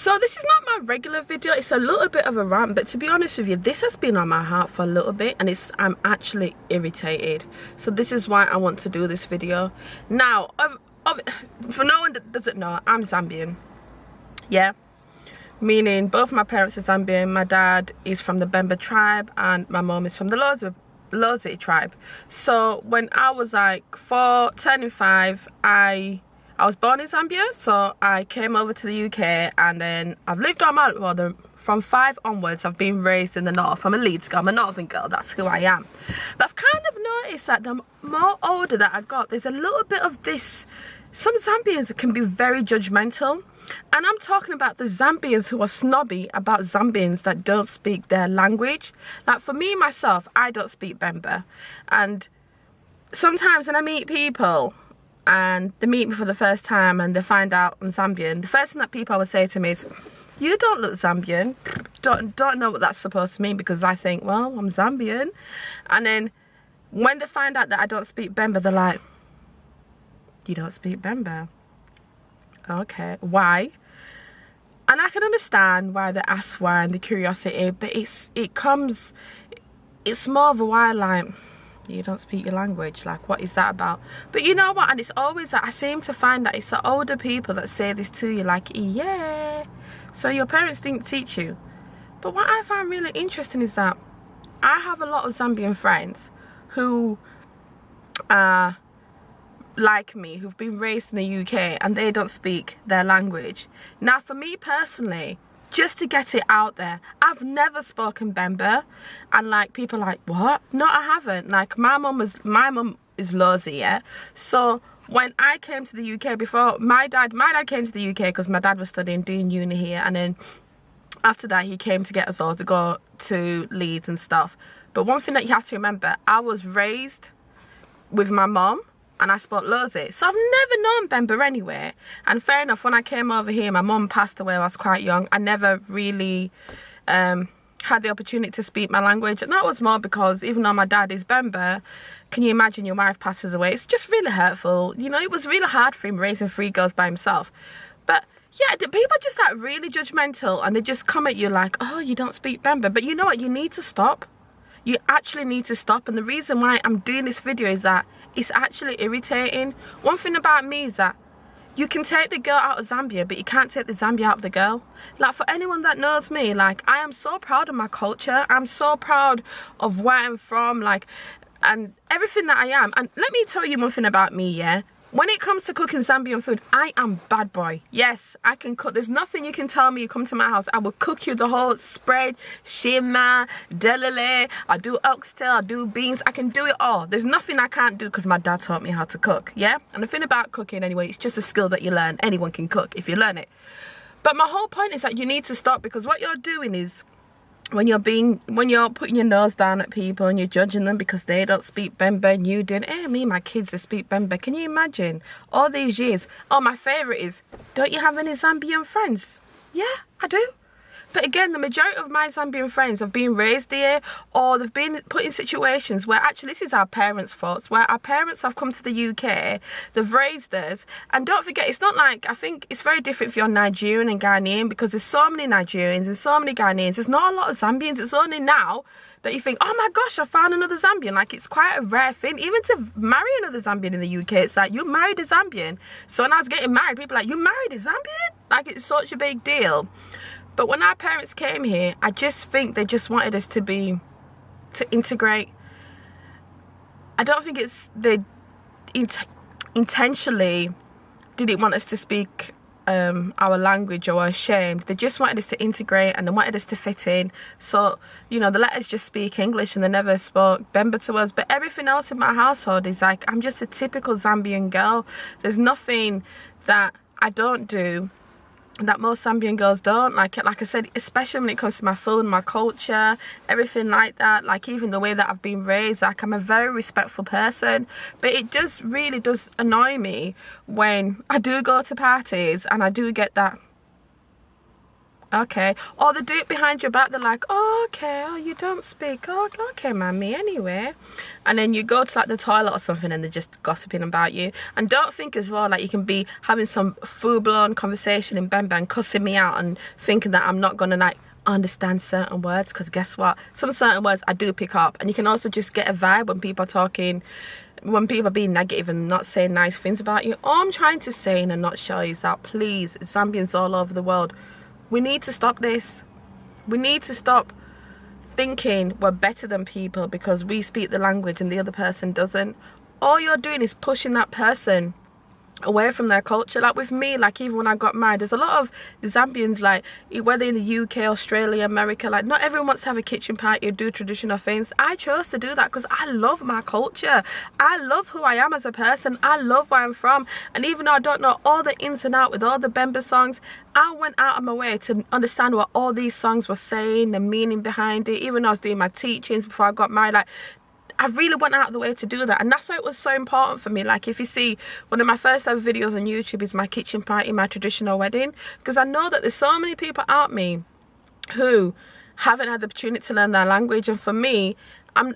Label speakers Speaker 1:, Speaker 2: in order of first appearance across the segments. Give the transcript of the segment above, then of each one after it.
Speaker 1: So this is not my regular video, it's a little bit of a rant, but to be honest with you, this has been on my heart for a little bit and I'm actually irritated. So this is why I want to do this video. Now, for no one that doesn't know, I'm Zambian. Yeah, meaning both my parents are Zambian. My dad is from the Bemba tribe and my mom is from the Lozi tribe. So when I was like 4, turning 5, I was born in Zambia, so I came over to the UK, and then I've lived on my, well, from 5 onwards, I've been raised in the north. I'm a Leeds girl, I'm a northern girl, that's who I am. But I've kind of noticed that the more older that I got, there's a little bit of this, some Zambians can be very judgmental. And I'm talking about the Zambians who are snobby about Zambians that don't speak their language. Like for me, myself, I don't speak Bemba. And sometimes when I meet people, and they meet me for the first time and they find out I'm Zambian, the first thing that people would say to me is, you don't look Zambian. Don't know what that's supposed to mean, because I think, well, I'm Zambian. And then when they find out that I don't speak Bemba, they're like, you don't speak Bemba? Okay, why? And I can understand why they ask why and the curiosity, but it's more of a why, like, you don't speak your language, like what is that about? But you know what, and it's always that I seem to find that it's the older people that say this to you, like, yeah, so your parents didn't teach you. But what I find really interesting is that I have a lot of Zambian friends who are like me, who've been raised in the UK and they don't speak their language. Now for me personally, just to get it out there, I've never spoken Bemba, and like people are like, what? No, I haven't. Like my mum is Lozi, yeah. So when I came to the UK, before my dad came to the UK because my dad was doing uni here, and then after that he came to get us all to go to Leeds and stuff. But one thing that you have to remember, I was raised with my mum and I spoke Lozi, so I've never known Bemba anyway. And fair enough, when I came over here, my mum passed away when I was quite young. I never really had the opportunity to speak my language, and that was more because even though my dad is Bemba, can you imagine your wife passes away? It's just really hurtful, you know. It was really hard for him raising 3 girls by himself. But yeah, the people are just like really judgmental, and they just come at you like, oh, you don't speak Bemba. But you know what, you need to stop. You actually need to stop. And the reason why I'm doing this video is that it's actually irritating. One thing about me is that you can take the girl out of Zambia, but you can't take the Zambia out of the girl. Like for anyone that knows me, like I am so proud of my culture. I'm so proud of where I'm from, like, and everything that I am. And let me tell you one thing about me, yeah. When it comes to cooking Zambian food, I am bad boy. Yes, I can cook. There's nothing you can tell me. You come to my house, I will cook you the whole spread, shima, delele, I do oxtail, I do beans, I can do it all. There's nothing I can't do because my dad taught me how to cook, yeah? And the thing about cooking anyway, it's just a skill that you learn. Anyone can cook if you learn it. But my whole point is that you need to stop, because what you're doing is, when you're putting your nose down at people and you're judging them because they don't speak Bemba, and you doing, hey, me and my kids, they speak Bemba. Can you imagine all these years? Oh, my favourite is, don't you have any Zambian friends? Yeah, I do. But again, the majority of my Zambian friends have been raised here, or they've been put in situations where actually this is our parents' faults, where our parents have come to the UK, they've raised us. And don't forget, it's not like, I think it's very different if you're Nigerian and Ghanaian, because there's so many Nigerians and so many Ghanaians. There's not a lot of Zambians. It's only now that you think, oh my gosh, I found another Zambian. Like, it's quite a rare thing. Even to marry another Zambian in the UK, it's like, you married a Zambian. So when I was getting married, people were like, you married a Zambian? Like, it's such a big deal. But when our parents came here, I just think they just wanted us to integrate. I don't think they intentionally didn't want us to speak our language or were ashamed. They just wanted us to integrate, and they wanted us to fit in. So, you know, they let us just speak English and they never spoke Bemba to us. But everything else in my household is like, I'm just a typical Zambian girl. There's nothing that I don't do that most Zambian girls don't. Like I said, especially when it comes to my food, my culture, everything like that. Like even the way that I've been raised, like I'm a very respectful person. But it just really does annoy me when I do go to parties and I do get that Okay. Or they do it behind your back. They're like, oh, okay, oh, you don't speak. Oh, okay, mammy, anyway. And then you go to like the toilet or something and they're just gossiping about you. And don't think as well, like you can be having some full-blown conversation in Bemba and cussing me out and thinking that I'm not going to like understand certain words, because guess what? Some certain words I do pick up. And you can also just get a vibe when people are talking, when people are being negative and not saying nice things about you. All I'm trying to say in a nutshell is that please, Zambians all over the world, we need to stop this. We need to stop thinking we're better than people because we speak the language and the other person doesn't. All you're doing is pushing that person away from their culture. Like with me, like even when I got married, there's a lot of Zambians, like whether in the UK, Australia, America, like not everyone wants to have a kitchen party or do traditional things. I chose to do that because I love my culture. I love who I am as a person. I love where I'm from. And even though I don't know all the ins and outs with all the Bemba songs, I went out of my way to understand what all these songs were saying, the meaning behind it. Even though I was doing my teachings before I got married, like I really went out of the way to do that. And that's why it was so important for me. Like if you see, one of my first ever videos on YouTube is my kitchen party, my traditional wedding, because I know that there's so many people out me who haven't had the opportunity to learn their language. And for me,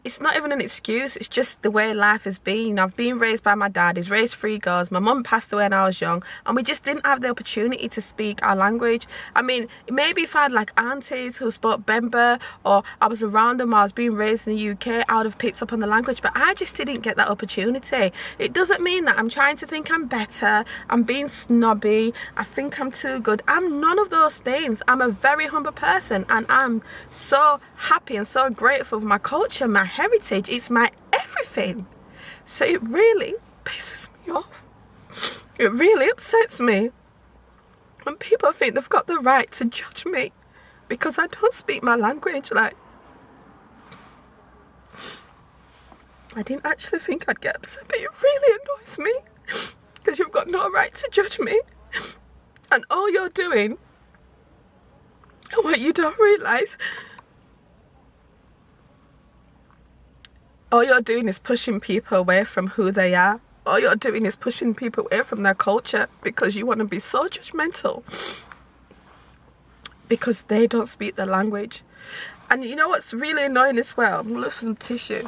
Speaker 1: it's not even an excuse, it's just the way life has been. I've been raised by my dad, he's raised 3 girls, my mum passed away when I was young, and we just didn't have the opportunity to speak our language. I mean, maybe if I had like aunties who spoke Bemba, or I was around them while I was being raised in the UK, I would have picked up on the language, but I just didn't get that opportunity. It doesn't mean that I'm trying to think I'm better, I'm being snobby, I think I'm too good. I'm none of those things. I'm a very humble person, and I'm so happy and so grateful for my culture, my heritage. It's my everything. So it really pisses me off. It really upsets me when people think they've got the right to judge me because I don't speak my language. Like, I didn't actually think I'd get upset, but it really annoys me because you've got no right to judge me, and all you're doing, and what you don't realise, all you're doing is pushing people away from who they are. All you're doing is pushing people away from their culture because you want to be so judgmental because they don't speak the language. And you know what's really annoying as well? I'm gonna look for some tissue.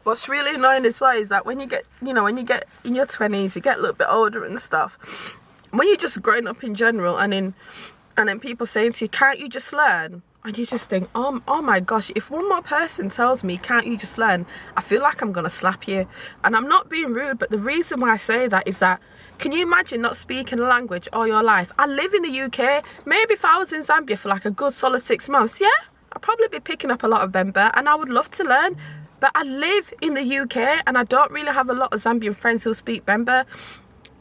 Speaker 1: What's really annoying as well is that when you get, when you get in your 20s, you get a little bit older and stuff. When you're just growing up in general, and then people saying to you, can't you just learn? And you just think, oh my gosh, if one more person tells me, can't you just learn? I feel like I'm going to slap you. And I'm not being rude, but the reason why I say that is that, can you imagine not speaking a language all your life? I live in the UK. Maybe if I was in Zambia for like a good solid 6 months, yeah, I'd probably be picking up a lot of Bemba, and I would love to learn. But I live in the UK and I don't really have a lot of Zambian friends who speak Bemba.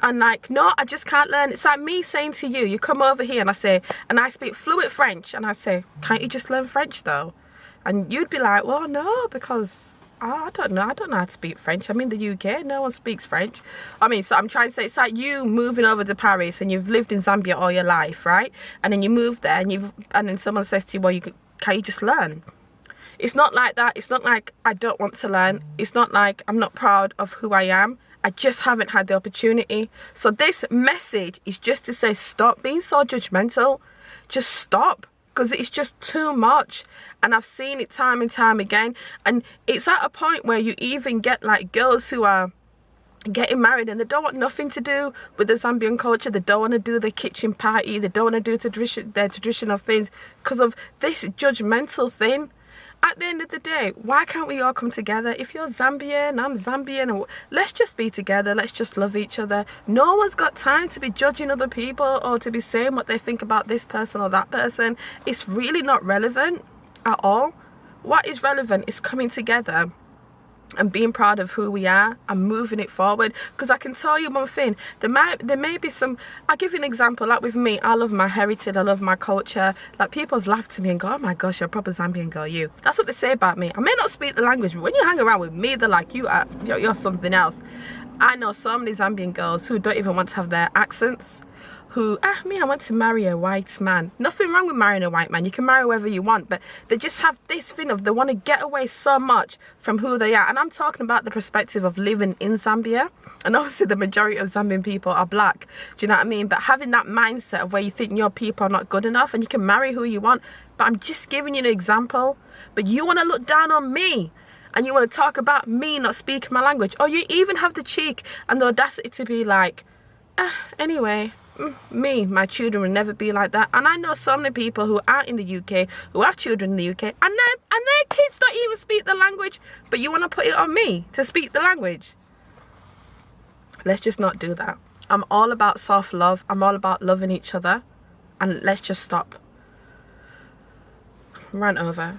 Speaker 1: And like, no, I just can't learn. It's like me saying to you, you come over here and I speak fluent French, and I say, can't you just learn French though? And you'd be like, well, no, because I don't know how to speak French. I'm in the UK, no one speaks French. I mean, so I'm trying to say, it's like you moving over to Paris and you've lived in Zambia all your life, right? And then you move there and then someone says to you, well, can't you just learn? It's not like that. It's not like I don't want to learn. It's not like I'm not proud of who I am. I just haven't had the opportunity. So this message is just to say, stop being so judgmental. Just stop, because it's just too much. And I've seen it time and time again. And it's at a point where you even get like girls who are getting married and they don't want nothing to do with the Zambian culture. They don't want to do the kitchen party. They don't want to do their traditional things because of this judgmental thing. At the end of the day, why can't we all come together? If you're Zambian, I'm Zambian, and let's just be together. Let's just love each other. No one's got time to be judging other people or to be saying what they think about this person or that person. It's really not relevant at all. What is relevant is coming together and being proud of who we are and moving it forward. Because I can tell you one thing, there may be some, I'll give you an example. Like with me, I love my heritage, I love my culture. Like people's laugh to me and go, oh my gosh, you're a proper Zambian girl, you. That's what they say about me. I may not speak the language, but when you hang around with me, they're like, you're something else. I know so many Zambian girls who don't even want to have their accents, who, I want to marry a white man. Nothing wrong with marrying a white man. You can marry whoever you want, but they just have this thing of they want to get away so much from who they are. And I'm talking about the perspective of living in Zambia. And obviously the majority of Zambian people are black. Do you know what I mean? But having that mindset of where you think your people are not good enough and you can marry who you want. But I'm just giving you an example. But you want to look down on me. And you want to talk about me not speaking my language. Or you even have the cheek and the audacity to be like, anyway, my children will never be like that. And I know so many people who are in the UK, who have children in the UK, and their kids don't even speak the language, but you want to put it on me to speak the language. Let's just not do that. I'm all about self-love. I'm all about loving each other. And let's just stop. Rant over.